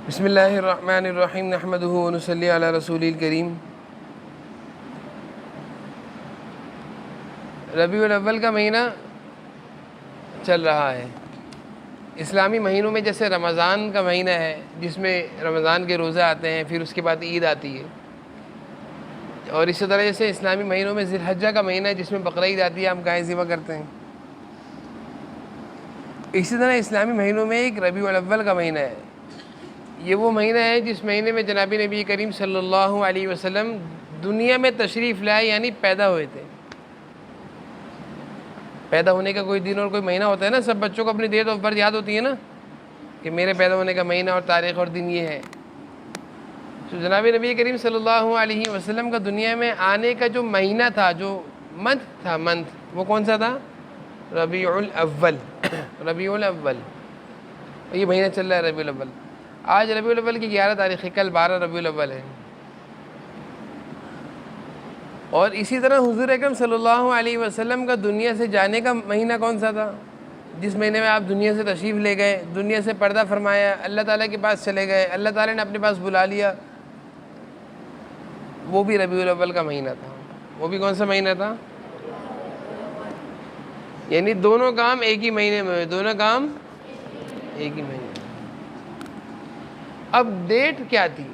بسم اللہ الرحمن الرحیم نحمدہ ونصلی علی رسول الکریم۔ ربیع الاول کا مہینہ چل رہا ہے۔ اسلامی مہینوں میں جیسے رمضان کا مہینہ ہے جس میں رمضان کے روزے آتے ہیں، پھر اس کے بعد عید آتی ہے، اور اسی طرح جیسے اسلامی مہینوں میں ذی الحجہ کا مہینہ ہے جس میں بقرعید آتی ہے، ہم گائے ذبح کرتے ہیں، اسی طرح اسلامی مہینوں میں ایک ربیع الاول کا مہینہ ہے۔ یہ وہ مہینہ ہے جس مہینے میں جناب نبی کریم صلی اللہ علیہ وسلم دنیا میں تشریف لائے، یعنی پیدا ہوئے تھے۔ پیدا ہونے کا کوئی دن اور کوئی مہینہ ہوتا ہے نا، سب بچوں کو اپنی ڈیٹ آف برتھ یاد ہوتی ہے نا کہ میرے پیدا ہونے کا مہینہ اور تاریخ اور دن یہ ہے۔ تو جناب نبی کریم صلی اللہ علیہ وسلم کا دنیا میں آنے کا جو مہینہ تھا، جو منتھ تھا، وہ کون سا تھا؟ ربیع الاول۔ ربیع الاول، یہ مہینہ چل رہا ہے ربیع الاول۔ آج ربیع الاول کی 11 تاریخ ہے، کل 12 ربیع الاول ہے۔ اور اسی طرح حضور اکرم صلی اللہ علیہ وسلم کا دنیا سے جانے کا مہینہ کون سا تھا؟ جس مہینے میں آپ دنیا سے تشریف لے گئے، دنیا سے پردہ فرمایا، اللہ تعالیٰ کے پاس چلے گئے، اللہ تعالیٰ نے اپنے پاس بلا لیا، وہ بھی ربیع الاول کا مہینہ تھا۔ وہ بھی کون سا مہینہ تھا؟ یعنی دونوں کام ایک ہی مہینے میں ہوئے، دونوں کام ایک ہی مہینے میں۔ اب ڈیٹ کیا تھی؟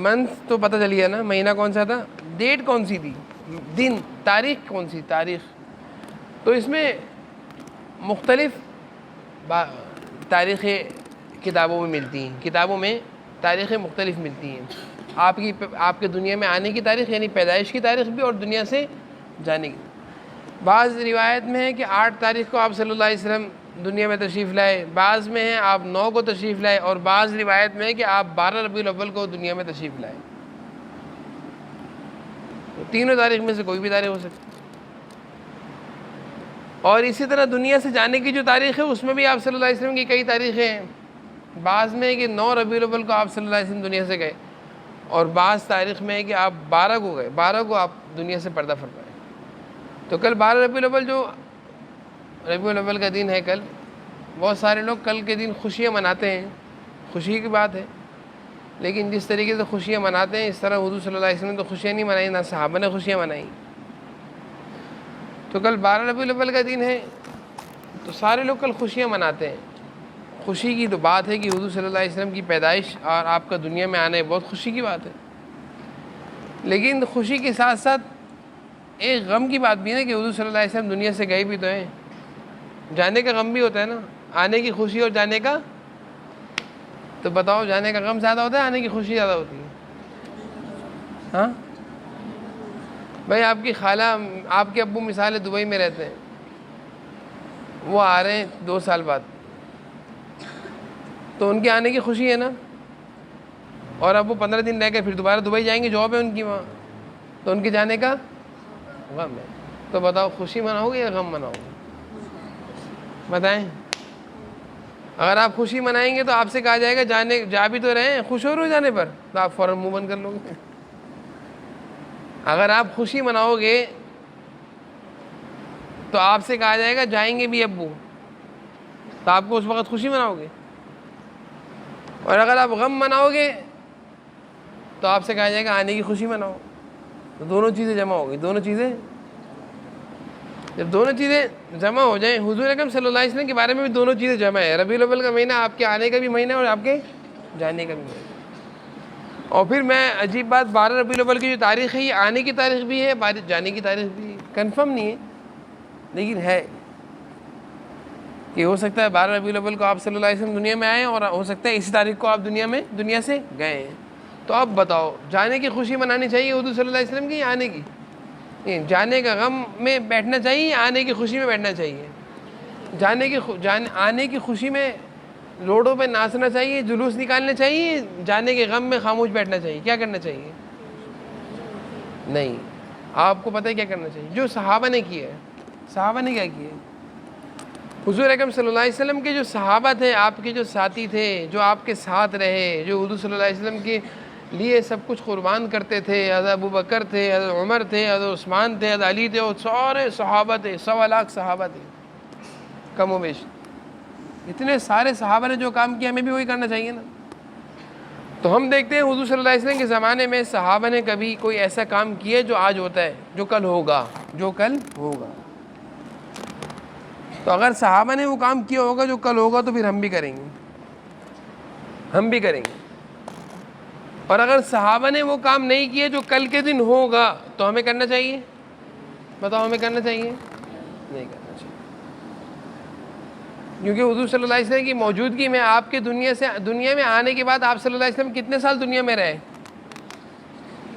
منتھ تو پتہ چل گیا نا، مہینہ کون سا تھا، ڈیٹ کون سی تھی، دن، تاریخ کون سی تاریخ؟ تو اس میں مختلف تاریخیں کتابوں میں ملتی ہیں، کتابوں میں تاریخیں مختلف ملتی ہیں۔ آپ کے دنیا میں آنے کی تاریخ یعنی پیدائش کی تاریخ بھی، اور دنیا سے جانے کی۔ بعض روایت میں ہے کہ 8 تاریخ کو آپ صلی اللہ علیہ وسلم دنیا میں تشریف لائے، بعض میں ہے آپ 9 کو تشریف لائے، اور بعض روایت میں ہے کہ آپ 12 ربیع الاول کو دنیا میں تشریف لائے۔ تو تینوں تاریخ میں سے کوئی بھی تاریخ ہو سکتی۔ اور اسی طرح دنیا سے جانے کی جو تاریخ ہے اس میں بھی آپ صلی اللہ علیہ وسلم کی کئی تاریخیں ہیں۔ بعض میں ہے کہ 9 ربیع الاول کو آپ صلی اللہ علیہ وسلم دنیا سے گئے، اور بعض تاریخ میں ہے کہ آپ 12 کو گئے، 12 کو آپ دنیا سے پردہ فرمائے۔ تو کل 12 ربیع الاول، جو ربیع الاول کا دن ہے کل، بہت سارے لوگ کل کے دن خوشیاں مناتے ہیں، خوشی کی بات ہے، لیکن جس طریقے سے خوشیاں مناتے ہیں اس طرح حضور صلی اللہ علیہ وسلم نے تو خوشیاں نہیں منائی، نہ صحابہ نے خوشیاں منائیں۔ تو کل 12 ربیع الاول کا دن ہے، تو سارے لوگ کل خوشیاں مناتے ہیں۔ خوشی کی تو بات ہے کہ حضور صلی اللہ علیہ وسلم کی پیدائش اور آپ کا دنیا میں آنا بہت خوشی کی بات ہے، لیکن خوشی کے ساتھ ساتھ ایک غم کی بات بھی ہے کہ حضور صلی اللہ علیہ وسلم دنیا سے گئے بھی تو ہیں، جانے کا غم بھی ہوتا ہے نا، آنے کی خوشی اور جانے کا، تو بتاؤ جانے کا غم زیادہ ہوتا ہے، آنے کی خوشی زیادہ ہوتی ہے؟ ہاں بھائی، آپ کی خالہ، آپ کے ابو مثال ہے دبئی میں رہتے ہیں، وہ آ رہے ہیں 2 سال بعد، تو ان کے آنے کی خوشی ہے نا، اور اب وہ 15 دن رہ کے پھر دوبارہ دبئی جائیں گے، جاب ہے ان کی وہاں، تو ان کے جانے کا غم ہے۔ تو بتاؤ خوشی مناؤ گے یا غم مناؤ گے؟ بتائیں۔ اگر آپ خوشی منائیں گے تو آپ سے کہا جائے گا جا بھی تو رہے ہیں، خوش ہو رہے ہو جانے پر، تو آپ فوراً منہ بند کر لو گے۔ اگر آپ خوشی مناؤ گے تو آپ سے کہا جائے گا جائیں گے بھی ابو، تو آپ کو اس وقت خوشی مناؤ گے۔ اور اگر آپ غم مناؤ گے تو آپ سے کہا جائے گا آنے کی خوشی مناؤ، تو دونوں چیزیں جمع ہو گئی۔ جب دونوں چیزیں جمع ہو جائیں، حضور اکرم صلی اللہ علیہ وسلم کے بارے میں بھی دونوں چیزیں جمع ہے۔ ربیع الاول کا مہینہ آپ کے آنے کا بھی مہینہ اور آپ کے جانے کا بھی مہینہ۔ اور پھر میں عجیب بات، 12 ربیع الاول کی جو تاریخ ہے یہ آنے کی تاریخ بھی ہے، جانے کی تاریخ بھی ہے، کنفرم نہیں ہے لیکن ہے کہ ہو سکتا ہے 12 ربیع الاول کو آپ صلی اللہ علیہ وسلم دنیا میں آئے، اور ہو سکتا ہے اسی تاریخ کو آپ دنیا سے گئے ہیں۔ تو اب بتاؤ جانے کی خوشی منانی چاہیے حضور صلی اللہ علیہ وسلم کی یا آنے کی؟ جانے کا غم میں بیٹھنا چاہیے یا آنے کی خوشی میں بیٹھنا چاہیے؟ آنے کی خوشی میں روڈوں پہ ناچنا چاہیے، جلوس نکالنا چاہیے، جانے کے غم میں خاموش بیٹھنا چاہیے؟ کیا کرنا چاہیے؟ نہیں، آپ کو پتہ ہے کیا کرنا چاہیے؟ جو صحابہ نے کیا ہے۔ صحابہ نے کیا کیا؟ حضور اکرم صلی اللہ علیہ وسلم کے جو صحابہ تھے، آپ کے جو ساتھی تھے، جو آپ کے ساتھ رہے، جو حضور صلی اللہ علیہ وسلم کے لیے سب کچھ قربان کرتے تھے، حضرت ابوبکر تھے، حضرت عمر تھے، حضرت عثمان تھے، حضرت علی تھے، اور سارے صحابہ تھے، 1.25 لاکھ صحابہ تھے کم و بیش۔ اتنے سارے صحابہ نے جو کام کیا ہمیں بھی وہی کرنا چاہیے نا۔ تو ہم دیکھتے ہیں حضور صلی اللہ علیہ وسلم کے زمانے میں صحابہ نے کبھی کوئی ایسا کام کیا جو آج ہوتا ہے، جو کل ہوگا، جو کل ہوگا. تو اگر صحابہ نے وہ کام کیا ہوگا جو کل ہوگا تو پھر ہم بھی کریں گے، ہم بھی کریں گے. اور اگر صحابہ نے وہ کام نہیں کیا جو کل کے دن ہوگا تو ہمیں کرنا چاہیے؟ بتاؤ ہمیں کرنا چاہیے؟ نہیں کرنا چاہیے. کیونکہ حضور صلی اللہ علیہ وسلم کی موجودگی میں آپ کے دنیا میں آنے کے بعد آپ صلی اللہ علیہ وسلم کتنے سال دنیا میں رہے؟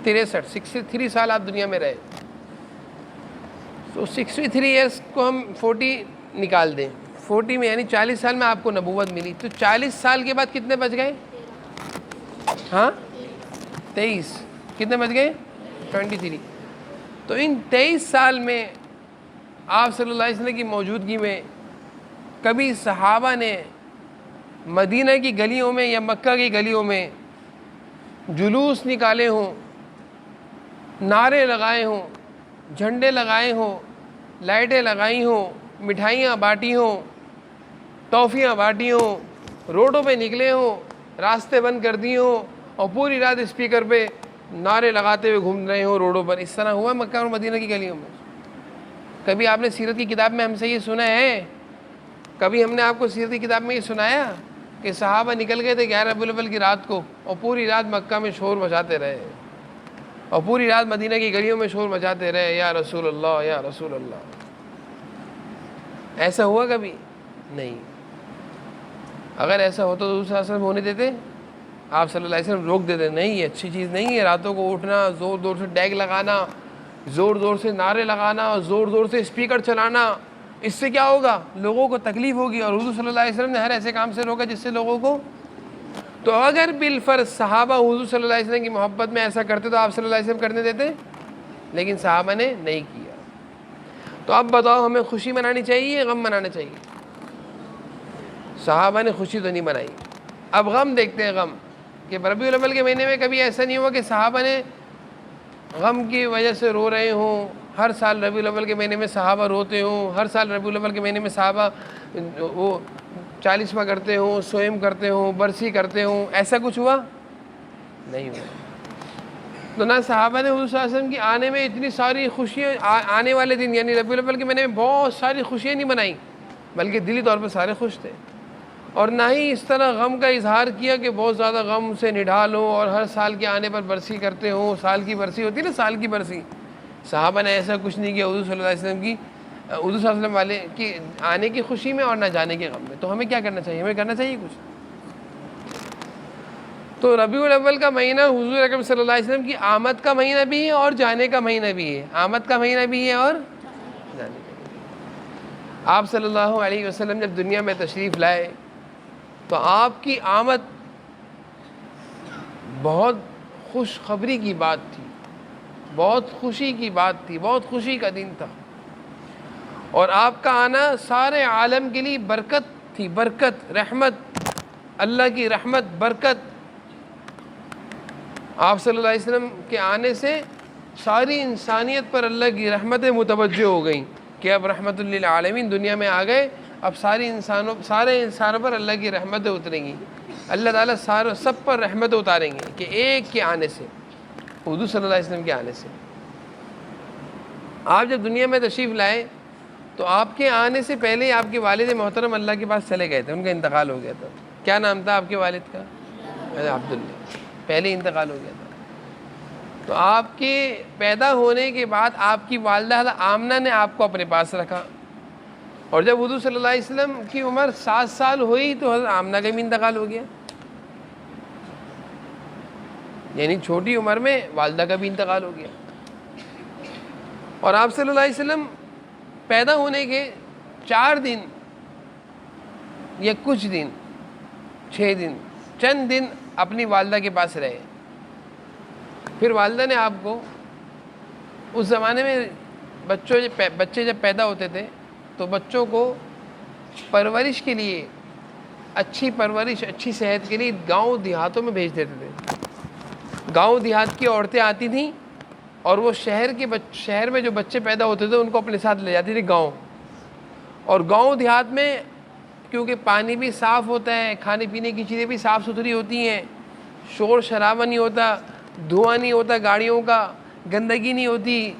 63 سال آپ دنیا میں رہے. تو 63 ایئرس کو ہم 40 نکال دیں، 40 میں یعنی 40 سال میں آپ کو نبوت ملی. تو 40 سال کے بعد کتنے بچ گئے؟ ہاں 23. کتنے بچ گئے؟ 23. تو ان 23 سال میں آپ صلی اللہ علیہ وسلم کی موجودگی میں کبھی صحابہ نے مدینہ کی گلیوں میں یا مکہ کی گلیوں میں جلوس نکالے ہوں، نعرے لگائے ہوں، جھنڈے لگائے ہوں، لائٹیں لگائی ہوں، مٹھائیاں بانٹی ہوں، ٹافیاں بانٹی ہوں، روڈوں پہ نکلے ہوں، راستے بند کر دیے ہوں اور پوری رات اسپیکر پہ نعرے لگاتے ہوئے گھوم رہے ہوں روڈوں پر؟ اس طرح ہوا مکہ اور مدینہ کی گلیوں میں؟ کبھی آپ نے سیرت کی کتاب میں ہم سے یہ سنا ہے؟ کبھی ہم نے آپ کو سیرت کی کتاب میں یہ سنایا کہ صحابہ نکل گئے تھے 11 ربیع الاول کی رات کو اور پوری رات مکہ میں شور مچاتے رہے اور پوری رات مدینہ کی گلیوں میں شور مچاتے رہے، یا رسول اللہ یا رسول اللہ؟ ایسا ہوا کبھی؟ نہیں. اگر ایسا ہوتا تو دوسرا اثر ہونے دیتے؟ آپ صلی اللہ علیہ وسلم روک دیتے، نہیں یہ اچھی چیز نہیں ہے راتوں کو اٹھنا، زور زور سے ڈیگ لگانا، زور زور سے نعرے لگانا، زور زور سے اسپیکر چلانا. اس سے کیا ہوگا؟ لوگوں کو تکلیف ہوگی. اور حضور صلی اللہ علیہ وسلم نے ہر ایسے کام سے روکا جس سے لوگوں کو. تو اگر بالفرض صحابہ حضور صلی اللہ علیہ وسلم کی محبت میں ایسا کرتے تو آپ صلی اللہ علیہ وسلم کرنے دیتے؟ لیکن صحابہ نے نہیں کیا. تو اب بتاؤ ہمیں خوشی منانی چاہیے یا غم منانا چاہیے؟ صحابہ نے خوشی تو نہیں منائی. اب غم دیکھتے ہیں. غم کہ ربیع الاول کے مہینے میں کبھی ایسا نہیں ہوا کہ صحابہ نے غم کی وجہ سے رو رہے ہوں؟ ہر سال ربیع الاول کے مہینے میں صحابہ روتے ہوں، ہر سال ربیع الاول کے مہینے میں صحابہ وہ 40واں کرتے ہوں، سوئم کرتے ہوں، برسی کرتے ہوں. ایسا کچھ ہوا؟ نہیں ہوا. تو نہ صحابہ نے حضور صلی اللہ علیہ وسلم کی آنے میں اتنی ساری خوشیاں، آنے والے دن یعنی ربیع الاول کے مہینے میں بہت ساری خوشیاں نہیں منائیں، بلکہ دلی طور پر سارے خوش تھے. اور نہ ہی اس طرح غم کا اظہار کیا کہ بہت زیادہ غم سے نڈھال ہوں اور ہر سال کے آنے پر برسی کرتے ہوں. سال کی برسی ہوتی ہے نا، سال کی برسی. صحابہ نے ایسا کچھ نہیں کیا حضور صلی اللہ علیہ وسلم کی، حضور صلی اللہ علیہ وسلم والے کی آنے کی خوشی میں اور نہ جانے کے غم میں. تو ہمیں کیا کرنا چاہیے؟ ہمیں کرنا چاہیے کچھ. تو ربیع الاول کا مہینہ حضور اکرم صلی اللہ علیہ وسلم کی آمد کا مہینہ بھی ہے اور جانے کا مہینہ بھی ہے. آمد کا مہینہ بھی ہے اور جانے کا مہینہ. آپ صلی اللہ علیہ وسلم جب دنیا میں تشریف لائے تو آپ کی آمد بہت خوشخبری کی بات تھی، بہت خوشی کی بات تھی، بہت خوشی کا دن تھا. اور آپ کا آنا سارے عالم کے لیے برکت تھی، برکت، رحمت، اللہ کی رحمت، برکت. آپ صلی اللہ علیہ وسلم کے آنے سے ساری انسانیت پر اللہ کی رحمتیں متوجہ ہو گئیں کہ اب رحمت للعالمین دنیا میں آ گئے. اب سارے انسانوں پر اللہ کی رحمتیں اتریں گی. اللہ تعالیٰ سب پر رحمتیں اتاریں گے کہ ایک کے آنے سے، حضور صلی اللہ علیہ وسلم کے آنے سے. آپ جب دنیا میں تشریف لائے تو آپ کے آنے سے پہلے آپ کے والد محترم اللہ کے پاس چلے گئے تھے، ان کا انتقال ہو گیا تھا. کیا نام تھا آپ کے والد کا؟ عبداللہ. پہلے انتقال ہو گیا تھا. تو آپ کے پیدا ہونے کے بعد آپ کی والدہ آمنہ نے آپ کو اپنے پاس رکھا. اور جب حضور صلی اللہ علیہ وسلم کی عمر 7 سال ہوئی تو حضرت آمنہ کا بھی انتقال ہو گیا. یعنی چھوٹی عمر میں والدہ کا بھی انتقال ہو گیا. اور آپ صلی اللہ علیہ وسلم پیدا ہونے کے 4 دن یا کچھ دن، 6 دن، چند دن اپنی والدہ کے پاس رہے. پھر والدہ نے آپ کو، اس زمانے میں بچے جب پیدا ہوتے تھے تو بچوں کو پرورش کے لیے، اچھی پرورش، اچھی صحت کے لیے گاؤں دیہاتوں میں بھیج دیتے تھے. گاؤں دیہات کی عورتیں آتی تھیں اور وہ شہر میں جو بچے پیدا ہوتے تھے ان کو اپنے ساتھ لے جاتی تھی گاؤں. اور گاؤں دیہات میں کیونکہ پانی بھی صاف ہوتا ہے، کھانے پینے کی چیزیں بھی صاف ستھری ہوتی ہیں، شور شرابہ نہیں ہوتا، دھواں نہیں ہوتا گاڑیوں کا، گندگی نہیں ہوتی،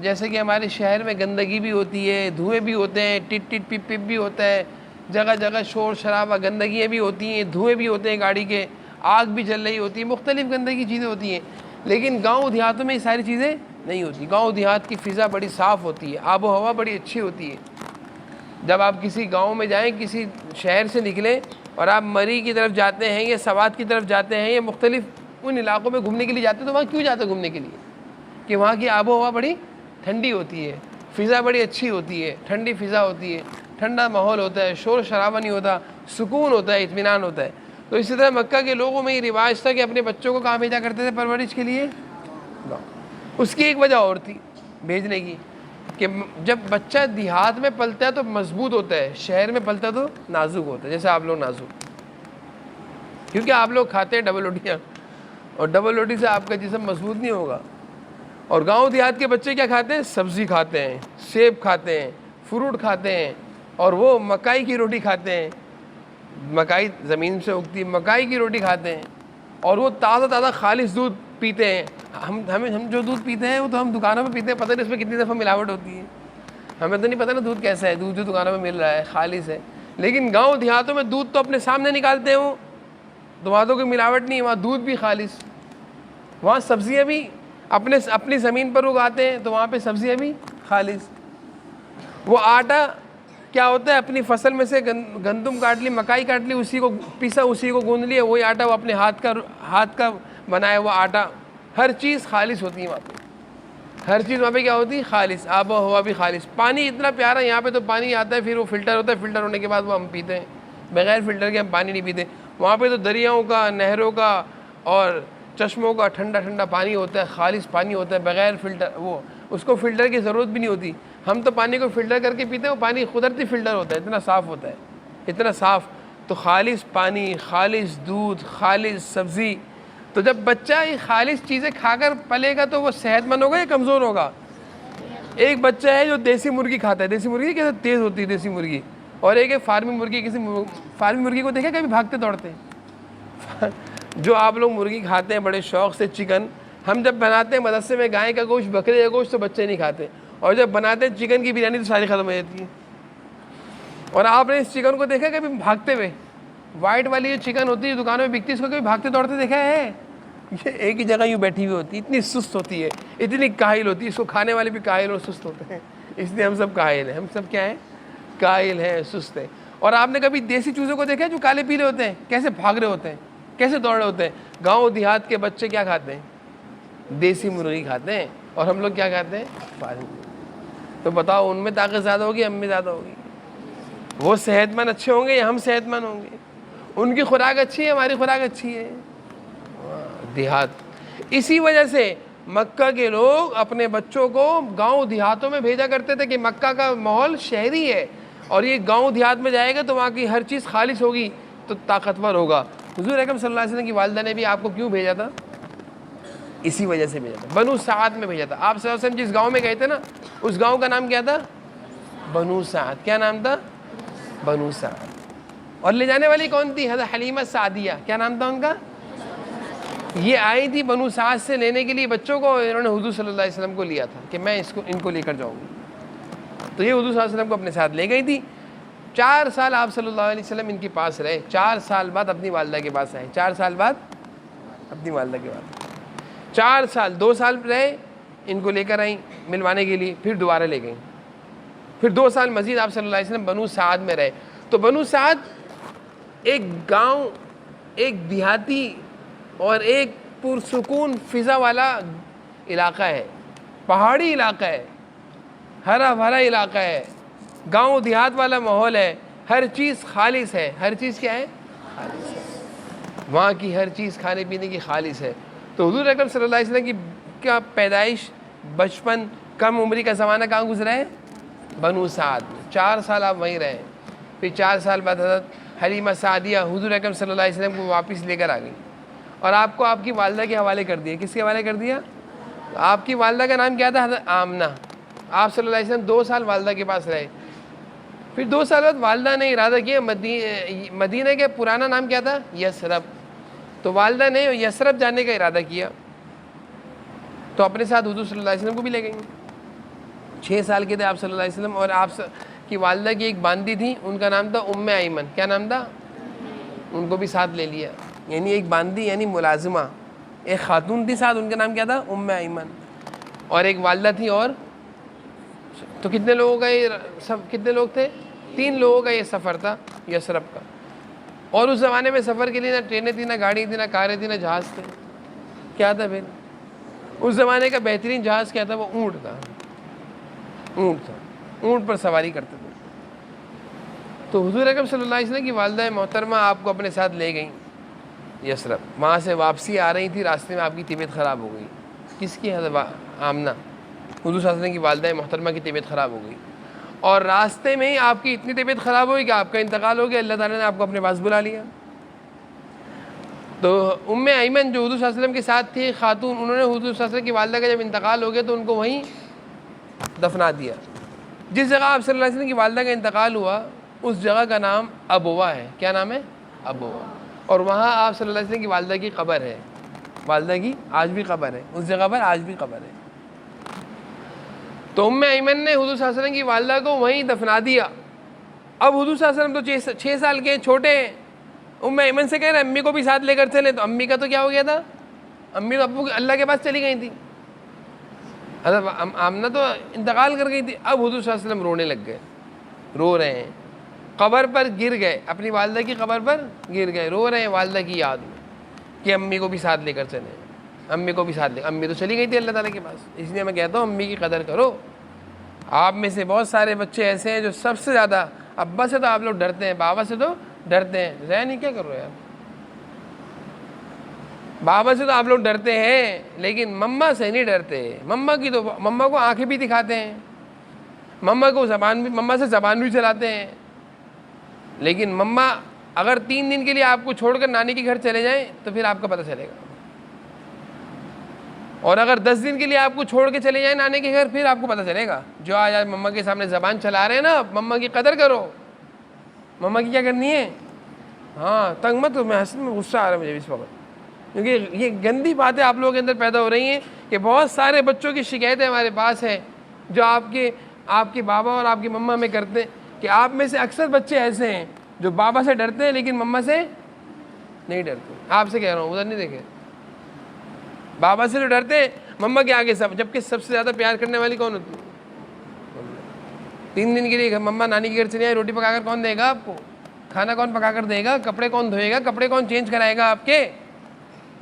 جیسے کہ ہمارے شہر میں گندگی بھی ہوتی ہے، دھوئیں بھی ہوتے ہیں، ٹٹ ٹٹ پپ پپ بھی ہوتا ہے، جگہ جگہ شور شرابہ، گندگیاں بھی ہوتی ہیں، دھوئیں بھی ہوتے ہیں گاڑی کے، آگ بھی جل رہی ہوتی ہے، مختلف گندگی چیزیں ہوتی ہیں. لیکن گاؤں دیہاتوں میں یہ ساری چیزیں نہیں ہوتی. گاؤں دیہات کی فضا بڑی صاف ہوتی ہے، آب و ہوا بڑی اچھی ہوتی ہے. جب آپ کسی گاؤں میں جائیں، کسی شہر سے نکلیں اور آپ مری کی طرف جاتے ہیں یا سوات کی طرف جاتے ہیں یا مختلف ان علاقوں میں گھومنے کے لیے جاتے ہیں، تو وہاں کیوں جاتے ہیں گھومنے کے لیے؟ کہ وہاں کی آب و ہوا بڑی ٹھنڈی ہوتی ہے، فضا بڑی اچھی ہوتی ہے، ٹھنڈی فضا ہوتی ہے، ٹھنڈا ماحول ہوتا ہے، شور شرابہ نہیں ہوتا، سکون ہوتا ہے، اطمینان ہوتا ہے. تو اسی طرح مکہ کے لوگوں میں یہ رواج تھا کہ اپنے بچوں کو کہاں بھیجا کرتے تھے پرورش کے لیے؟ اس کی ایک وجہ اور تھی بھیجنے کی، کہ جب بچہ دیہات میں پلتا ہے تو مضبوط ہوتا ہے، شہر میں پلتا ہے تو نازک ہوتا ہے، جیسے آپ لوگ نازک، کیونکہ آپ لوگ کھاتے ہیں ڈبل روٹیاں، اور ڈبل روٹی سے آپ کا جسم مضبوط نہیں ہوگا. اور گاؤں دیہات کے بچے کیا کھاتے ہیں؟ سبزی کھاتے ہیں، سیب کھاتے ہیں، فروٹ کھاتے ہیں، اور وہ مکائی کی روٹی کھاتے ہیں، مکائی زمین سے اگتی مکائی کی روٹی کھاتے ہیں، اور وہ تازہ تازہ خالص دودھ پیتے ہیں. ہم جو دودھ پیتے ہیں وہ تو ہم دکانوں میں پیتے ہیں، پتہ نہیں اس میں کتنی دفعہ ملاوٹ ہوتی ہے، ہمیں تو نہیں پتہ نا دودھ کیسا ہے. دودھ جو دکانوں میں مل رہا ہے خالص ہے. لیکن گاؤں دیہاتوں میں دودھ تو اپنے سامنے نکالتے ہوں، تو وہاں تو کوئی ملاوٹ نہیں، وہاں دودھ بھی خالص، وہاں سبزیاں بھی اپنی زمین پر اگاتے ہیں، تو وہاں پہ سبزیاں بھی خالص. وہ آٹا کیا ہوتا ہے؟ اپنی فصل میں سے گندم کاٹ لی، مکائی کاٹ لی، اسی کو پیسا، اسی کو گوندھ لیا، وہی آٹا، وہ اپنے ہاتھ کا بنایا ہوا آٹا. ہر چیز خالص ہوتی ہے وہاں پہ، ہر چیز وہاں پہ کیا ہوتی ہے؟ خالص. آب و ہوا بھی خالص. پانی اتنا پیارا، یہاں پہ تو پانی آتا ہے پھر وہ فلٹر ہوتا ہے، فلٹر ہونے کے بعد وہ ہم پیتے ہیں، بغیر فلٹر کے ہم پانی نہیں پیتے. وہاں پہ تو دریاؤں کا، نہروں کا اور چشموں کا ٹھنڈا ٹھنڈا پانی ہوتا ہے، خالص پانی ہوتا ہے بغیر فلٹر، وہ اس کو فلٹر کی ضرورت بھی نہیں ہوتی. ہم تو پانی کو فلٹر کر کے پیتے ہیں، وہ پانی قدرتی فلٹر ہوتا ہے، اتنا صاف ہوتا ہے، اتنا صاف. تو خالص پانی، خالص دودھ، خالص سبزی. تو جب بچہ یہ خالص چیزیں کھا کر پلے گا تو وہ صحت مند ہوگا یا کمزور ہوگا؟ ایک بچہ ہے جو دیسی مرغی کھاتا ہے، دیسی مرغی کیسے تیز ہوتی ہے دیسی مرغی، اور ایک ہے فارمی مرغی. کسی فارمی مرغی کو دیکھا کبھی بھاگتے دوڑتے ہیں؟ جو آپ لوگ مرغی کھاتے ہیں بڑے شوق سے، چکن ہم جب بناتے ہیں مدرسے میں گائے کا گوشت، بکرے کا گوشت، تو بچے نہیں کھاتے، اور جب بناتے ہیں چکن کی بریانی تو ساری ختم ہو جاتی ہے. اور آپ نے اس چکن کو دیکھا کبھی بھاگتے ہوئے؟ وائٹ والی جو چکن ہوتی ہے دکانوں میں بکتی ہے، اس کو کبھی بھاگتے دوڑتے دیکھا ہے؟ یہ ایک ہی جگہ یوں بیٹھی ہوئی ہوتی ہے، اتنی سست ہوتی ہے، اتنی کاہل ہوتی ہے. اس کو کھانے والے بھی کاہل اور سست ہوتے ہیں، اس لیے ہم سب کاہل ہیں. ہم سب کیا ہیں؟ کاہل ہیں، سست ہیں. اور آپ نے کبھی دیسی چوزوں کو دیکھا ہے جو کالے پیلے ہوتے ہیں، کیسے بھاگ رہے ہوتے ہیں، کیسے دوڑ رہے ہوتے ہیں؟ گاؤں دیہات کے بچے کیا کھاتے ہیں؟ دیسی مرغی کھاتے ہیں، اور ہم لوگ کیا کھاتے ہیں؟ فارمی. تو بتاؤ ان میں طاقت زیادہ ہوگی، ہم میں زیادہ ہوگی؟ وہ صحت مند اچھے ہوں گے یا ہم صحت مند ہوں گے؟ ان کی خوراک اچھی ہے، ہماری خوراک اچھی ہے؟ دیہات. اسی وجہ سے مکہ کے لوگ اپنے بچوں کو گاؤں دیہاتوں میں بھیجا کرتے تھے، کہ مکہ کا ماحول شہری ہے، اور یہ گاؤں دیہات میں جائے گا تو وہاں کی ہر چیز خالص ہوگی، تو طاقتور ہوگا. حضور اکرم صلی اللہ علیہ وسلم کی والدہ نے بھی آپ کو کیوں بھیجا تھا؟ اسی وجہ سے بھیجا تھا، بنو سعد میں بھیجا تھا. آپ صلی اللہ علیہ وسلم جس گاؤں میں گئے تھے نا، اس گاؤں کا نام کیا تھا؟ بنو سعد. کیا نام تھا؟ بنو سعد. اور لے جانے والی کون تھی؟ حضرت حلیمہ سعدیہ. کیا نام تھا ان کا؟ یہ آئی تھی بنو سعد سے لینے کے لیے بچوں کو، انہوں نے حضور صلی اللہ علیہ وسلم کو لیا تھا کہ میں ان کو لے کر جاؤں گی. تو یہ حضور صلی اللہ علیہ وسلم کو اپنے ساتھ لے گئی تھی. 4 سال آپ صلی اللہ علیہ وسلم ان کے پاس رہے. 4 سال بعد اپنی والدہ کے پاس آئے. 4 سال بعد اپنی والدہ کے پاس 4 سال، 2 سال رہے، ان کو لے کر آئیں ملوانے کے لیے، پھر دوبارہ لے گئیں. پھر 2 سال مزید آپ صلی اللہ علیہ وسلم بنو سعد میں رہے. تو بنو سعد ایک گاؤں، ایک دیہاتی اور ایک پرسکون فضا والا علاقہ ہے، پہاڑی علاقہ ہے، ہرا بھرا علاقہ ہے، گاؤں دیہات والا ماحول ہے. ہر چیز خالص ہے. ہر چیز کیا ہے؟ خالص ہے. وہاں کی ہر چیز کھانے پینے کی خالص ہے. تو حضور اکرم صلی اللہ علیہ وسلم کی کیا پیدائش، بچپن، کم عمری کا زمانہ کہاں گزرا ہے؟ بنو سعد. 4 سال آپ وہیں رہے. پھر 4 سال بعد حضرت حلیمہ سعدیہ حضور اکرم صلی اللہ علیہ وسلم کو واپس لے کر آ گئی، اور آپ کو آپ کی والدہ کے حوالے کر دیا. کس کے حوالے کر دیا؟ آپ کی والدہ کا نام کیا تھا؟ حضرت آمنہ. آپ صلی اللہ علیہ وسلم 2 سال والدہ کے پاس رہے. پھر 2 سال بعد والدہ نے ارادہ کیا مدینہ کے پرانا نام کیا تھا؟ یثرب. تو والدہ نے یثرب جانے کا ارادہ کیا تو اپنے ساتھ حضور صلی اللہ علیہ وسلم کو بھی لے گئیں. 6 سال کے تھے آپ صلی اللہ علیہ وسلم, اور آپ کی والدہ کی ایک باندی تھی, ان کا نام تھا ام ایمن. کیا نام تھا؟ ان کو بھی ساتھ لے لیا. یعنی ایک باندی یعنی ملازمہ, ایک خاتون تھی ساتھ, ان کا نام کیا تھا؟ ام ایمن. اور ایک والدہ تھی, اور تو کتنے لوگوں کا یہ سب, کتنے لوگ تھے؟ 3 لوگوں کا یہ سفر تھا یثرب کا. اور اس زمانے میں سفر کے لیے نہ ٹرینیں تھیں, نہ گاڑی تھی, نہ کاریں تھیں, نہ جہاز تھے. کیا تھا پھر؟ اس زمانے کا بہترین جہاز کیا تھا؟ وہ اونٹ تھا. اونٹ تھا, اونٹ پر سواری کرتے تھے. تو حضور اکرم صلی اللہ علیہ وسلم کی والدہ محترمہ آپ کو اپنے ساتھ لے گئیں یثرب. وہاں سے واپسی آ رہی تھی, راستے میں آپ کی طبیعت خراب ہو گئی. کس کی؟ آمنہ, حضور صلی اللہ علیہ وسلم کی والدہ محترمہ کی طبیعت خراب ہو گئی. اور راستے میں ہی آپ کی اتنی طبیعت خراب ہوئی کہ آپ کا انتقال ہو گیا. اللہ تعالیٰ نے آپ کو اپنے پاس بلا لیا. تو ام ایمن جو حضور صلی اللہ علیہ وسلم کے ساتھ تھی خاتون, انہوں نے حضور صلی اللہ علیہ وسلم کی والدہ کا جب انتقال ہو گیا تو ان کو وہیں دفنا دیا. جس جگہ آپ صلی اللہ علیہ وسلم کی والدہ کا انتقال ہوا اس جگہ کا نام ابوا ہے. کیا نام ہے؟ ابوا. اور وہاں آپ صلی اللہ علیہ وسلم کی والدہ کی قبر ہے. والدہ کی آج بھی قبر ہے اس جگہ پر, آج بھی قبر ہے. تو ام ایمن نے حضور صلی اللہ علیہ وسلم کی والدہ کو وہیں دفنا دیا. اب حضور صلی اللہ علیہ وسلم تو 6 سال کے ہیں, چھوٹے ہیں. ام ایمن سے کہہ رہے امی کو بھی ساتھ لے کر چلے. تو امی کا تو کیا ہو گیا تھا؟ امی تو ابو اللہ کے پاس چلی گئی تھی. حضرت آمنہ تو انتقال کر گئی تھی. اب حضور صلی اللہ علیہ وسلم رونے لگ گئے, رو رہے ہیں, قبر پر گر گئے, اپنی والدہ کی قبر پر گر گئے, رو رہے ہیں والدہ کی یاد میں کہ امی کو بھی ساتھ لے کر چلے, امی کو بھی ساتھ لے. امی تو چلی گئی تھی اللہ تعالیٰ کے پاس. اس لیے میں کہتا ہوں امی کی قدر کرو. آپ میں سے بہت سارے بچے ایسے ہیں جو سب سے زیادہ ابا سے تو آپ لوگ ڈرتے ہیں, بابا سے تو ڈرتے ہیں. ذہن نہیں کیا کر رہے یار, بابا سے تو آپ لوگ ڈرتے ہیں لیکن مما سے نہیں ڈرتے. مما کو آنکھیں بھی دکھاتے ہیں, مما سے زبان بھی چلاتے ہیں. لیکن مما اگر 3 دن کے لیے آپ کو چھوڑ کر نانی کے گھر چلے جائیں تو پھر آپ کا پتہ چلے گا. اور اگر 10 دن کے لیے آپ کو چھوڑ کے چلے جائیں نانے کے گھر, پھر آپ کو پتہ چلے گا. جو آج مما کے سامنے زبان چلا رہے ہیں نا, مما کی قدر کرو. مما کی کیا کرنی ہے؟ ہاں تنگ مت ہو. میں غصہ آ رہا ہے مجھے اس وقت, کیونکہ یہ گندی باتیں آپ لوگوں کے اندر پیدا ہو رہی ہیں کہ بہت سارے بچوں کی شکایتیں ہمارے پاس ہیں جو آپ کے بابا اور آپ کی مما میں کرتے ہیں. کہ آپ میں سے اکثر بچے ایسے ہیں جو بابا سے ڈرتے ہیں لیکن مما سے نہیں ڈرتے. آپ سے کہہ رہا ہوں, ادھر نہیں دیکھیں. بابا سے جو ڈرتے ہیں مما کے آگے سب, جبکہ سب سے زیادہ پیار کرنے والی کون ہوتی ہے؟ 3 دن کے لیے مما نانی کے گھر چلی آئی, روٹی پکا کر کون دے گا آپ کو؟ کھانا کون پکا کر دے گا؟ کپڑے کون دھوئے گا؟ کپڑے کون چینج کرائے گا آپ کے؟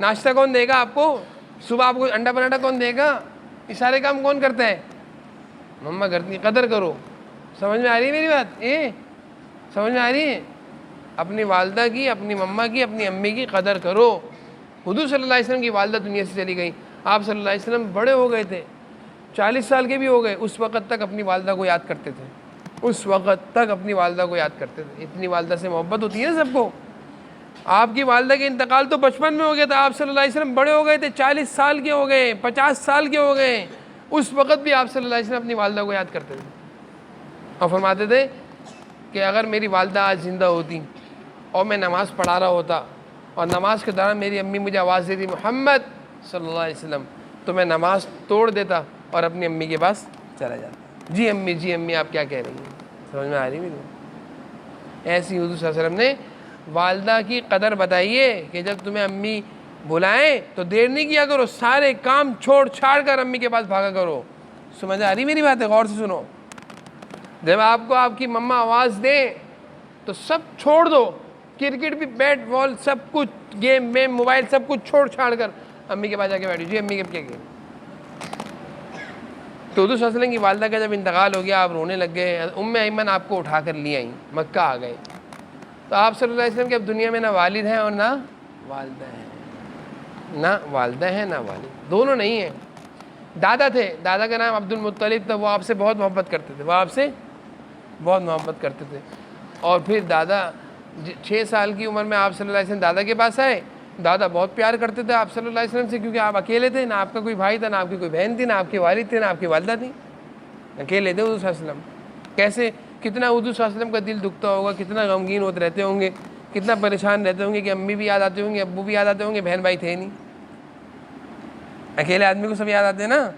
ناشتہ کون دے گا آپ کو؟ صبح آپ کو انڈا پراٹھا کون دے گا؟ یہ سارے کام کون کرتا ہے؟ مما کرتی. قدر کرو. سمجھ میں آ رہی ہے میری بات؟ سمجھ میں آ رہی ہے؟ اپنی والدہ کی, اپنی مما کی, اپنی امی کی قدر کرو. حضور صلی اللہ علیہ وسلم کی والدہ دنیا سے چلی گئی, آپ صلی اللہ علیہ وسلم بڑے ہو گئے تھے, 40 سال کے بھی ہو گئے. اس وقت تک اپنی والدہ کو یاد کرتے تھے, اس وقت تک اپنی والدہ کو یاد کرتے تھے. اتنی والدہ سے محبت ہوتی ہے نا سب کو. آپ کی والدہ کے انتقال تو بچپن میں ہو گیا تھا, آپ صلی اللہ علیہ وسلم بڑے ہو گئے تھے, 40 سال کے ہو گئے, 50 سال کے ہو گئے. اس وقت بھی آپ صلی اللہ علیہ وسلم اپنی والدہ کو یاد کرتے تھے اور فرماتے تھے کہ اگر میری والدہ آج زندہ ہوتی اور میں نماز پڑھا رہا ہوتا اور نماز کے دوران میری امی مجھے آواز دیتی محمد صلی اللہ علیہ وسلم, تو میں نماز توڑ دیتا اور اپنی امی کے پاس چلا جاتا. جی امی آپ کیا کہہ رہی ہیں؟ سمجھ میں آ رہی میری؟ ایسی حضور صلی اللہ علیہ وسلم نے والدہ کی قدر بتائیے کہ جب تمہیں امی بلائیں تو دیر نہیں کیا کرو, سارے کام چھوڑ چھاڑ کر امی کے پاس بھاگا کرو. سمجھ آ رہی میری بات ہے؟ غور سے سنو. جب آپ کو آپ کی مما آواز دیں تو سب چھوڑ دو, کرکٹ بھی, بیٹ بال, سب کچھ, گیم موبائل, سب کچھ چھوڑ چھاڑ کر امی کے پاس جا کے بیٹھو. جی امی کیا کہ تو حضور صلی اللہ علیہ وسلم کی والدہ کا جب انتقال ہو گیا آپ رونے لگ گئے. ام ایمن آپ کو اٹھا کر لی آئیں, مکہ آ گئے. تو آپ صلی اللہ علیہ وسلم کے اب دنیا میں نہ والد ہیں اور نہ والدہ ہیں, نہ والدہ ہیں نہ والد, دونوں نہیں ہیں. دادا تھے, دادا کا نام عبد المطلب تھا, وہ آپ سے بہت محبت کرتے تھے, وہ آپ سے بہت محبت کرتے تھے. اور پھر دادا 6 سال کی عمر میں آپ صلی اللہ علیہ وسلم دادا کے پاس آئے. دادا بہت پیار کرتے تھے آپ صلی اللہ علیہ وسلم سے, کیونکہ آپ اکیلے تھے, نہ آپ کا کوئی بھائی تھا, نہ آپ کی کوئی بہن تھی, نہ آپ کے والد تھے, نہ آپ کی والدہ تھی, اکیلے تھے حضور صلی اللہ علیہ وسلم. کیسے, کتنا حضور صلی اللہ علیہ وسلم کا دل دکھتا ہوگا, کتنا غمگین ہوتے رہتے ہوں گے کتنا پریشان رہتے ہوں گے کہ امی بھی یاد آتے ہوں گے، ابو بھی یاد آتے ہوں گے، بہن بھائی تھے نہیں. اکیلے آدمی کو سب یاد آتے ہیں نا.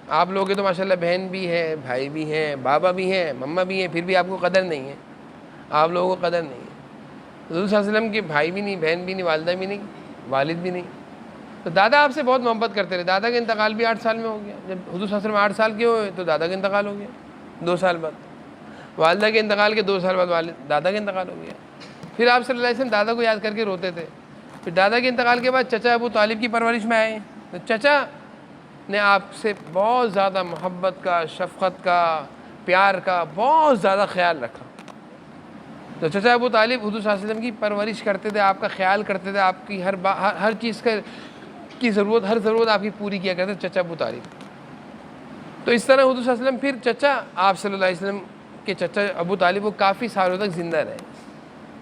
آپ لوگ کے تو ماشاءاللہ بہن بھی ہے، بھائی بھی ہیں، بابا بھی ہیں، مما بھی ہیں، پھر بھی آپ کو قدر نہیں ہے. آپ لوگوں کو قدر نہیں ہے. حضور صلی اللہ علیہ وسلم کے بھائی بھی نہیں، بہن بھی نہیں، والدہ بھی نہیں، والد بھی نہیں. تو دادا آپ سے بہت محبت کرتے رہے. دادا کا انتقال بھی 8 سال میں ہو گیا. جب حضور صلی اللہ علیہ وسلم 8 سال کے ہوئے تو دادا کا انتقال ہو گیا 2 سال بعد. والدہ کے انتقال کے 2 سال بعد دادا کا انتقال ہو گیا. پھر آپ صلی اللہ علیہ وسلم دادا کو یاد کر کے روتے تھے. پھر دادا کے انتقال کے بعد چچا ابو طالب کی پرورش میں آئے. تو چچا نے آپ سے بہت زیادہ محبت کا، شفقت کا، پیار کا بہت زیادہ خیال رکھا. تو چچا ابو طالب حضور صلی اللہ علیہ وسلم کی پرورش کرتے تھے، آپ کا خیال کرتے تھے، آپ کی ہر چیز کی ضرورت، ہر ضرورت آپ کی پوری کیا کرتے تھے چچا ابو طالب. تو اس طرح حضور صلی اللہ علیہ وسلم پھر چچا آپ صلی اللہ علیہ وسلم کے چچا ابو طالب وہ کافی سالوں تک زندہ رہے.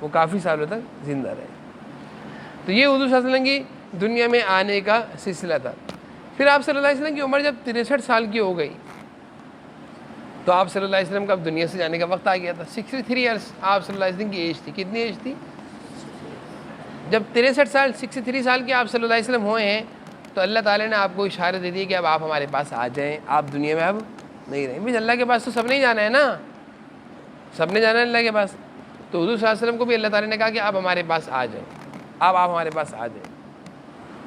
وہ کافی سالوں تک زندہ رہے. تو یہ حضور صلی اللہ علیہ وسلم کی دنیا میں آنے کا سلسلہ تھا. پھر آپ صلی اللہ علیہ وسلم کی عمر جب 63 سال کی ہو گئی تو آپ صلی اللہ علیہ وسلم کا اب دنیا سے جانے کا وقت آ گیا تھا. 63 ایئرس آپ صلی اللہ علیہ وسلم کی ایج تھی. کتنی ایج تھی؟ جب 63 سال کے آپ صلی اللہ علیہ وسلم ہوئے ہیں تو اللہ تعالیٰ نے آپ کو اشارہ دے دیا کہ اب آپ ہمارے پاس آ جائیں، آپ دنیا میں اب نہیں رہیں. بھائی اللہ کے پاس تو سب نے جانا ہے نا، سب نے جانا ہے اللہ کے پاس. تو حضور صلی اللہ علیہ وسلم کو بھی اللہ تعالیٰ نے کہا کہ آپ ہمارے پاس آ جائیں، اب آپ ہمارے پاس آ جائیں.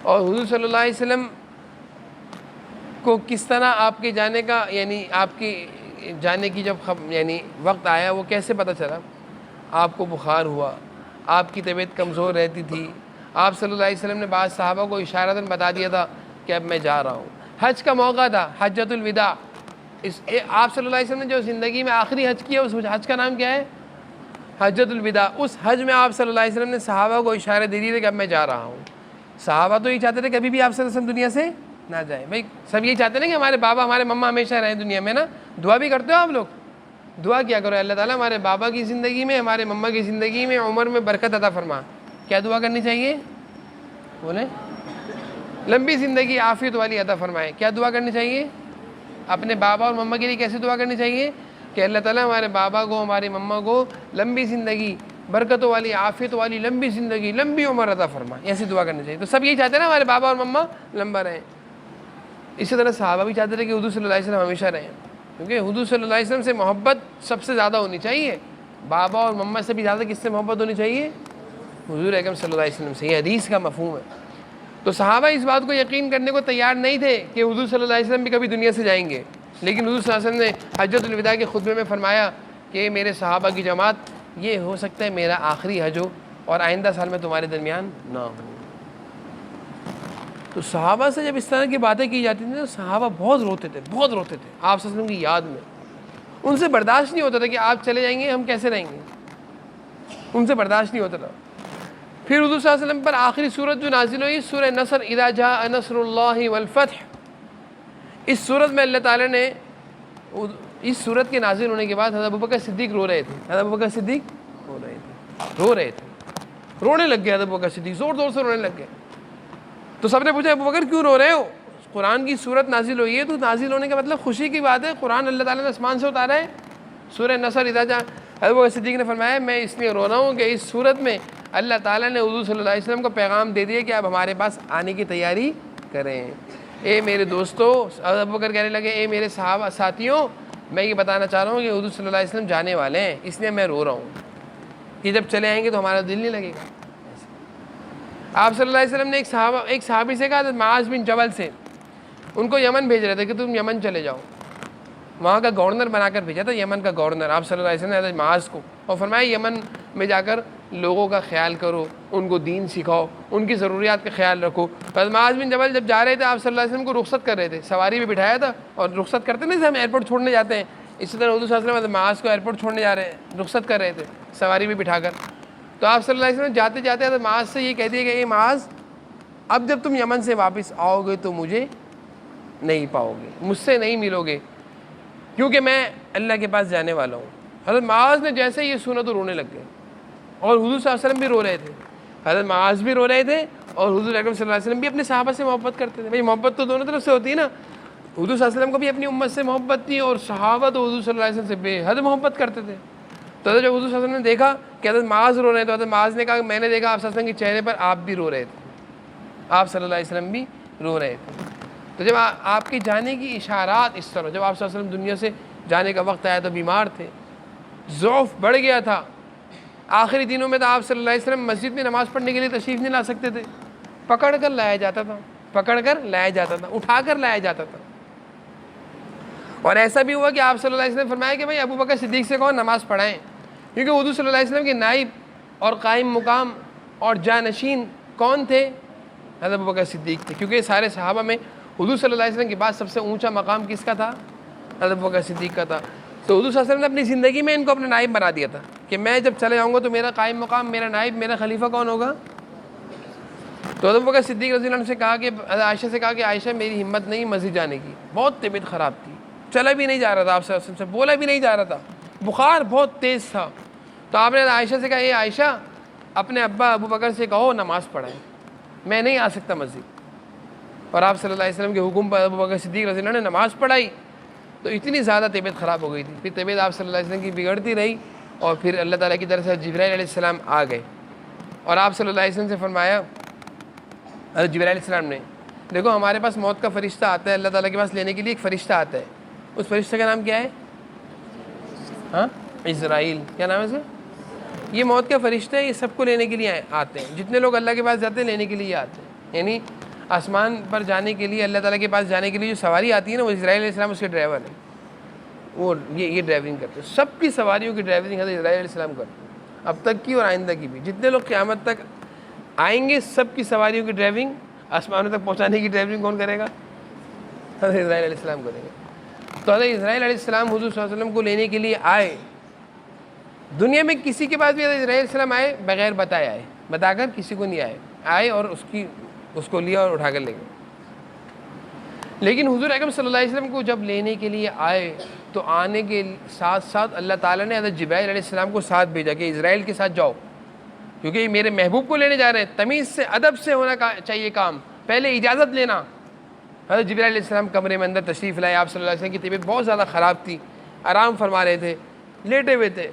اور حضور صلی اللہ علیہ وسلم کو کس طرح آپ کے جانے کا، یعنی آپ کی جانے کی جب یعنی وقت آیا وہ کیسے پتہ چلا؟ آپ کو بخار ہوا، آپ کی طبیعت کمزور رہتی تھی. آپ صلی اللہ علیہ وسلم نے بعض صحابہ کو اشارتاً بتا دیا تھا کہ اب میں جا رہا ہوں. حج کا موقع تھا، حجۃ الوداع. آپ صلی اللہ علیہ وسلم نے جو زندگی میں آخری حج کیا اس حج کا نام کیا ہے؟ حجۃ الوداع. اس حج میں آپ صلی اللہ علیہ وسلم نے صحابہ کو اشارے دے دیے تھے کہ اب میں جا رہا ہوں. صحابہ تو یہ چاہتے تھے کبھی بھی آپ صلی اللہ علیہ وسلم دنیا سے نہ جائیں. بھائی سب یہ چاہتے ہیں کہ ہمارے بابا ہمارے مما ہمیشہ رہیں دنیا میں نا. دعا بھی کرتے ہو آپ لوگ؟ دعا کیا کرو اللہ تعالیٰ ہمارے بابا کی زندگی میں، ہمارے مما کی زندگی میں عمر میں برکت عطا فرما. کیا دعا کرنی چاہیے؟ بولیں. لمبی زندگی عافیت والی عطا فرمائے. کیا دعا کرنی چاہیے؟ اپنے بابا اور مما کے لیے کیسے دعا کرنی چاہیے کہ اللہ تعالیٰ ہمارے بابا کو، ہماری مما کو لمبی زندگی، برکتوں والی، عافیت والی لمبی زندگی، لمبی عمر عطا فرمائے. ایسی دعا کرنی چاہیے. تو سب یہی چاہتے ہیں نا ہمارے بابا اور مما لمبا رہیں. اسی طرح صحابہ بھی چاہتے تھے کہ حضور صلی اللہ علیہ وسلم ہمیشہ رہیں، کیونکہ حضور صلی اللہ علیہ وسلم سے محبت سب سے زیادہ ہونی چاہیے. بابا اور مما سے بھی زیادہ کس سے محبت ہونی چاہیے؟ حضور اکرم صلی اللہ علیہ وسلم سے. یہ حدیث کا مفہوم ہے. تو صحابہ اس بات کو یقین کرنے کو تیار نہیں تھے کہ حضور صلی اللہ علیہ وسلم بھی کبھی دنیا سے جائیں گے. لیکن حضور صلی اللہ علیہ وسلم نے حجۃ الوداع کے خطبے میں فرمایا کہ میرے صحابہ کی جماعت، یہ ہو سکتا ہے میرا آخری حج ہو اور آئندہ سال میں تمہارے درمیان نہ ہوں. تو صحابہ سے جب اس طرح کی باتیں کی جاتی تھیں تو صحابہ بہت روتے تھے، بہت روتے تھے آپ صلی اللہ علیہ وسلم کی یاد میں. ان سے برداشت نہیں ہوتا تھا کہ آپ چلے جائیں گے، ہم کیسے رہیں گے. ان سے برداشت نہیں ہوتا تھا. پھر حضور صلی اللہ علیہ وسلم پر آخری سورت جو نازل ہوئی سورہ نصر، اذا جاء نصر اللہ والفتح. اس سورت میں اللہ تعالیٰ نے، اس سورت کے نازل ہونے کے بعد حضرت ابوبکر صدیق رو رہے تھے. حضرت ابوبکر صدیق رو رہے تھے، رونے لگ گئے. حضرت ابوبکر صدیق زور زور سے رونے لگ گئے. تو سب نے پوچھا ابوبکر کیوں رو رہے ہو؟ قرآن کی سورت نازل ہوئی ہے تو نازل ہونے کا مطلب خوشی کی بات ہے. قرآن اللہ تعالیٰ نے آسمان سے اتارا ہے، سورہ نصر اذا جاء. حضرت ابوبکر صدیق نے فرمایا میں اس لیے رو رہا ہوں کہ اس سورت میں اللہ تعالیٰ نے حضور صلی اللہ علیہ وسلم کو پیغام دے دیا کہ آپ ہمارے پاس آنے کی تیاری کریں. اے میرے دوستو، حضرت ابوبکر کہنے لگے اے میرے صحابہ ساتھیوں، میں یہ بتانا چاہ رہا ہوں کہ حضور صلی اللہ علیہ وسلم جانے والے ہیں، اس لیے میں رو رہا ہوں کہ جب چلے آئیں گے تو ہمارا دل نہیں لگے گا. آپ صلی اللہ علیہ وسلم نے ایک صحابی سے کہا تھا، معاذ بن جبل سے، ان کو یمن بھیج رہے تھے کہ تم یمن چلے جاؤ. وہاں کا گورنر بنا کر بھیجا تھا، یمن کا گورنر آپ صلی اللہ علیہ وسلم نے حضرت معاذ کو، اور فرمایا یمن میں جا کر لوگوں کا خیال کرو، ان کو دین سکھاؤ، ان کی ضروریات کا خیال رکھو. حضرت معاذ بن جبل جب جا رہے تھے آپ صلی اللہ علیہ وسلم کو رخصت کر رہے تھے، سواری پہ بٹھایا تھا اور رخصت کرتے نہیں، ہم ایئرپورٹ چھوڑنے جاتے ہیں، اسی طرح حضور صلی اللہ علیہ وسلم حضرت معاذ کو ایئرپورٹ چھوڑنے جا رہے ہیں، رخصت کر رہے تھے سواری پہ بٹھا کر. تو آپ صلی اللہ علیہ وسلم جاتے جاتے حضرت معاذ سے یہ کہہ دیا کہ اے معاذ، اب جب تم یمن سے واپس آؤ گے تو مجھے نہیں پاؤ گے، مجھ سے نہیں ملو گے، کیونکہ میں اللہ کے پاس جانے والا ہوں. حضرت معاذ نے جیسے یہ سنا تو رونے لگ گئے، اور حضور صلی اللہ علیہ وسلم بھی رو رہے تھے. حضرت معاذ بھی رو رہے تھے اور حضور اکرم صلی اللہ علیہ وسلم بھی اپنے صحابہ سے محبت کرتے تھے. بھائی محبت تو دونوں طرف سے ہوتی ہے نا. حضور صلی اللہ علیہ وسلم کو بھی اپنی امت سے محبت تھی اور صحابہ تو حضور صلی اللہ علیہ وسلم سے بے حد محبت کرتے تھے. تو جب حضور صلی اللہ علیہ وسلم نے دیکھا کہ حضرت معاذ رو رہے ہیں تو حضرت معاذ نے کہا کہ میں نے دیکھا آپ صلی اللہ علیہ وسلم کے چہرے پر آپ بھی رو رہے تھے، آپ صلی اللہ علیہ وسلم بھی رو رہے تھے۔ تو جب آپ کے جانے کی اشارات اس طرح، جب آپ صلی اللہ علیہ وسلم دنیا سے جانے کا وقت آیا تو بیمار تھے، ضعف بڑھ گیا تھا، آخری دنوں میں تو آپ صلی اللہ علیہ وسلم مسجد میں نماز پڑھنے کے لیے تشریف نہیں لا سکتے تھے، پکڑ کر لایا جاتا تھا، پکڑ کر لایا جاتا تھا، اٹھا کر لایا جاتا تھا۔ اور ایسا بھی ہوا کہ آپ صلی اللہ علیہ وسلم نے فرمایا کہ بھائی ابو بکر صدیق سے کہو نماز پڑھائیں، کیونکہ حضور صلی اللہ علیہ وسلم کے نائب اور قائم مقام اور جانشین کون تھے؟ حضرت ابو بکر صدیق تھے، کیونکہ سارے صحابہ میں حضور صلی اللہ علیہ وسلم کے بعد سب سے اونچا مقام کس کا تھا؟ حضرت ابو بکر صدیق کا تھا۔ تو حضور صلی اللہ علیہ وسلم نے اپنی زندگی میں ان کو اپنا نائب بنا دیا تھا کہ میں جب چلے جاؤں گا تو میرا قائم مقام، میرا نائب، میرا خلیفہ کون ہوگا؟ تو حضرت ابو بکر صدیق رضی اللہ عنہ سے کہا کہ عائشہ سے کہا کہ عائشہ میری ہمت نہیں مسجد جانے کی، بہت طبیعت خراب تھی، چلا بھی نہیں جا رہا تھا، آپ صلی اللہ علیہ وسلم سے بولا بھی نہیں جا رہا تھا، بخار بہت تیز تھا۔ تو آپ نے عائشہ سے کہا اے عائشہ اپنے ابا ابو بکر سے کہو نماز پڑھائیں، میں نہیں آ سکتا مسجد۔ اور آپ صلی اللہ علیہ وسلم کے حکم پر ابو بکر صدیق رضی اللہ عنہ نے نماز پڑھائی، تو اتنی زیادہ طبیعت خراب ہو گئی تھی، پھر طبیعت آپ صلی اللہ علیہ وسلم کی بگڑتی رہی، اور پھر اللہ تعالیٰ کی طرف سے جبرائیل علیہ السلام آ گئے، اور آپ صلی اللہ علیہ وسلم سے فرمایا حضرت جبرائیل علیہ السلام نے، دیکھو ہمارے پاس موت کا فرشتہ آتا ہے، اللہ تعالیٰ کے پاس لینے کے لیے ایک فرشتہ آتا ہے، اس فرشتہ کا نام کیا ہے؟ ہاں عزرائیل، کیا نام ہے اس کا؟ یہ موت کا فرشتہ ہے، یہ سب کو لینے کے لیے آتے ہیں، جتنے لوگ اللہ کے پاس جاتے ہیں لینے کے لیے آتے ہیں، یعنی آسمان پر جانے کے لیے، اللہ تعالیٰ کے پاس جانے کے لیے جو سواری آتی ہے نا، وہ اسرائیل علیہ السلام اس کے ڈرائیور ہیں، وہ یہ ڈرائیونگ کرتے ہیں، سب کی سواریوں کی ڈرائیونگ حضرت اسرائیل علیہ السلام کرتے ہیں، اب تک کی اور آئندہ کی بھی، جتنے لوگ قیامت تک آئیں گے سب کی سواریوں کی ڈرائیونگ، آسمانوں تک پہنچانے کی ڈرائیونگ کون کرے گا؟ حضرت اسرائیل علیہ السلام کریں گے۔ تو حضرت اسرائیل علیہ السلام حضور صلی اللہ علیہ وسلم کو لینے کے لیے آئے، دنیا میں کسی کے پاس بھی حضرت اسرائیل علیہ السلام آئے بغیر بتائے آئے، بتا کر کسی کو نہیں آئے اور اس کو لیا اور اٹھا کر لے گئے۔ لیکن حضور اکرم صلی اللہ علیہ وسلم کو جب لینے کے لیے آئے تو آنے کے ساتھ ساتھ اللہ تعالیٰ نے حضرت جبرائیل علیہ السلام کو ساتھ بھیجا کہ اسرائیل کے ساتھ جاؤ، کیونکہ یہ میرے محبوب کو لینے جا رہے ہیں، تمیز سے ادب سے ہونا چاہیے کام، پہلے اجازت لینا۔ حضرت جبرائیل علیہ السلام کمرے میں اندر تشریف لائے، آپ صلی اللہ علیہ وسلم کی طبیعت بہت زیادہ خراب تھی، آرام فرما رہے تھے، لیٹے ہوئے تھے،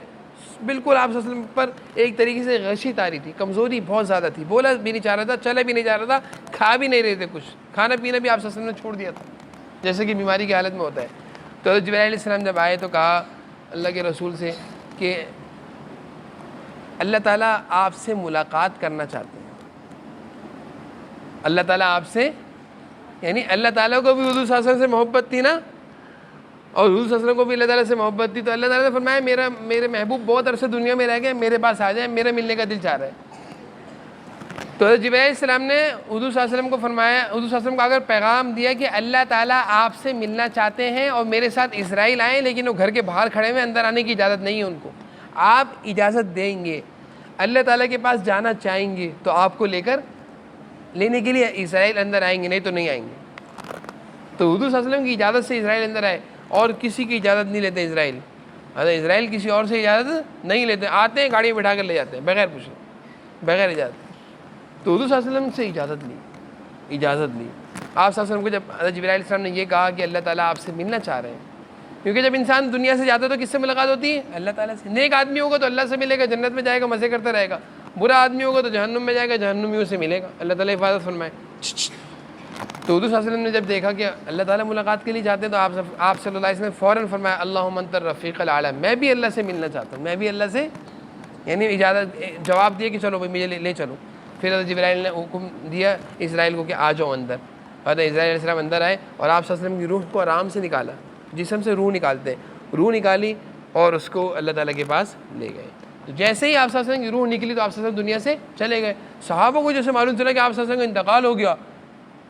بالکل آپ صلی اللہ علیہ وسلم پر ایک طریقے سے غشی طاری تھی، کمزوری بہت زیادہ تھی، بولا بھی نہیں چاہ رہا تھا، چلا بھی نہیں جا رہا تھا، کھا بھی نہیں رہے تھے، کچھ کھانا پینا بھی آپ صلی اللہ علیہ وسلم نے چھوڑ دیا تھا، جیسے کہ بیماری کی حالت میں ہوتا ہے۔ تو حضرت جبرائیل علیہ السلام جب آئے تو کہا اللہ کے رسول سے کہ اللہ تعالیٰ آپ سے ملاقات کرنا چاہتے ہیں، اللہ تعالیٰ آپ سے، یعنی اللہ تعالیٰ کو بھی حضور صلی اللہ علیہ وسلم سے محبت تھی نا، اور حضور صلی اللہ علیہ وسلم کو بھی اللہ تعالیٰ سے محبت تھی، تو اللہ تعالیٰ نے فرمایا میرے محبوب بہت عرصے دنیا میں رہ گئے، میرے پاس آ جائیں، میرے ملنے کا دل چاہ رہا ہے۔ تو حضرت جبرائیل علیہ السلام نے حضور صلی اللہ علیہ وسلم کو فرمایا، حضور صلی اللہ علیہ وسلم کو اگر پیغام دیا کہ اللہ تعالیٰ آپ سے ملنا چاہتے ہیں اور میرے ساتھ اسرائیل آئیں، لیکن وہ گھر کے باہر کھڑے ہوئے، اندر آنے کی اجازت نہیں ہے ان کو، آپ اجازت دیں گے، اللہ تعالیٰ کے پاس جانا چاہیں گے تو آپ کو لے کر لینے کے لیے اسرائیل اندر آئیں گے، نہیں تو نہیں آئیں گے۔ تو حضور صلی اللہ علیہ وسلم کی اجازت سے اسرائیل اندر آئے، اور کسی کی اجازت نہیں لیتے اسرائیل، اسرائیل کسی اور سے اجازت نہیں لیتے، آتے ہیں گاڑی بٹھا کر لے جاتے ہیں بغیر پوچھے، بغیر اجازت۔ تو حضور صلی اللہ علیہ وسلم سے اجازت لی۔ آپ صلی اللہ علیہ وسلم کو جب حضرت جبرائیل علیہ السلام نے یہ کہا کہ اللہ تعالیٰ آپ سے ملنا چاہ رہے ہیں، کیونکہ جب انسان دنیا سے جاتا ہے تو کس سے ملاقات ہوتی ہے؟ اللہ تعالیٰ سے۔ نیک آدمی ہوگا تو اللہ سے ملے گا، جنت میں جائے گا، مزے کرتا رہے گا، برا آدمی ہوگا تو جہنم میں جائے گا، جہنمیوں سے ملے گا، اللہ تعالیٰ حفاظت فرمائے۔ تو حضور صلی اللہ علیہ وسلم نے جب دیکھا کہ اللہ تعالیٰ ملاقات کے لیے جاتے ہیں تو آپ صلی اللہ علیہ وسلم نے فوراً فرمایا اللہم انت الرفیق الاعلیٰ، میں بھی اللہ سے ملنا چاہتا ہوں، میں بھی اللہ سے، یعنی اجازت، جواب دیا کہ چلو بھائی مجھے لے چلو۔ پھر حضرت جبرائیل نے حکم دیا اسرائیل کو کہ آ جاؤ اندر، حضرت اسرائیل علیہ السلام اندر آئے اور آپ صلی اللہ علیہ وسلم کی روح کو آرام سے نکالا، جسم سے روح نکالتے ہیں، روح نکالی اور اس کو اللہ تعالیٰ کے پاس لے گئے۔ تو جیسے ہی آپ صلی اللہ علیہ وسلم کی روح نکلی تو آپ صلی اللہ علیہ وسلم دنیا سے چلے گئے۔ صحابہ کو جیسے معلوم چلا کہ آپ صلی اللہ علیہ وسلم کا انتقال ہو گیا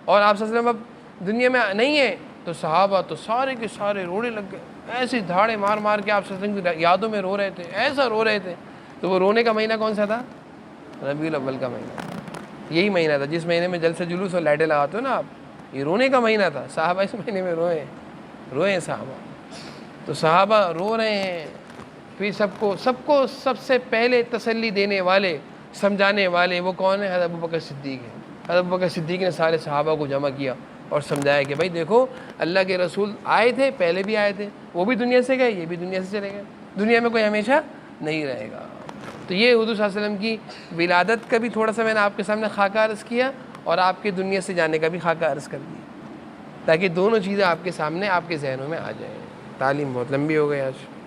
اور آپ صلی اللہ علیہ وسلم اب دنیا میں نہیں ہے، تو صحابہ تو سارے کے سارے رونے لگ گئے، ایسے دھاڑے مار مار کے آپ صلی اللہ علیہ وسلم کی یادوں میں رو رہے تھے، ایسا رو رہے تھے۔ تو وہ رونے کا مہینہ کون سا تھا؟ ربیع الاول کا مہینہ، یہی مہینہ تھا جس مہینے میں جلسہ جلوس اور لائٹیں لگاتے ہو نا آپ، یہ رونے کا مہینہ تھا۔ صحابہ اس مہینے میں روئے صحابہ، تو صحابہ رو رہے ہیں۔ پھر سب سے پہلے تسلی دینے والے، سمجھانے والے وہ کون ہے؟ حضرت ابوبکر صدیق ہے۔ حضرت ابوبکر صدیق نے سارے صحابہ کو جمع کیا اور سمجھایا کہ بھائی دیکھو اللہ کے رسول آئے تھے، پہلے بھی آئے تھے، وہ بھی دنیا سے گئے، یہ بھی دنیا سے چلے گئے، دنیا میں کوئی ہمیشہ نہیں رہے گا۔ تو یہ حضور صلی اللہ علیہ وسلم کی ولادت کا بھی تھوڑا سا میں نے آپ کے سامنے خاکہ عرض کیا، اور آپ کے دنیا سے جانے کا بھی خاکہ عرض کر دیا، تاکہ دونوں چیزیں آپ کے سامنے آپ کے ذہنوں میں آ جائیں۔ تعلیم بہت لمبی ہو گئی آج۔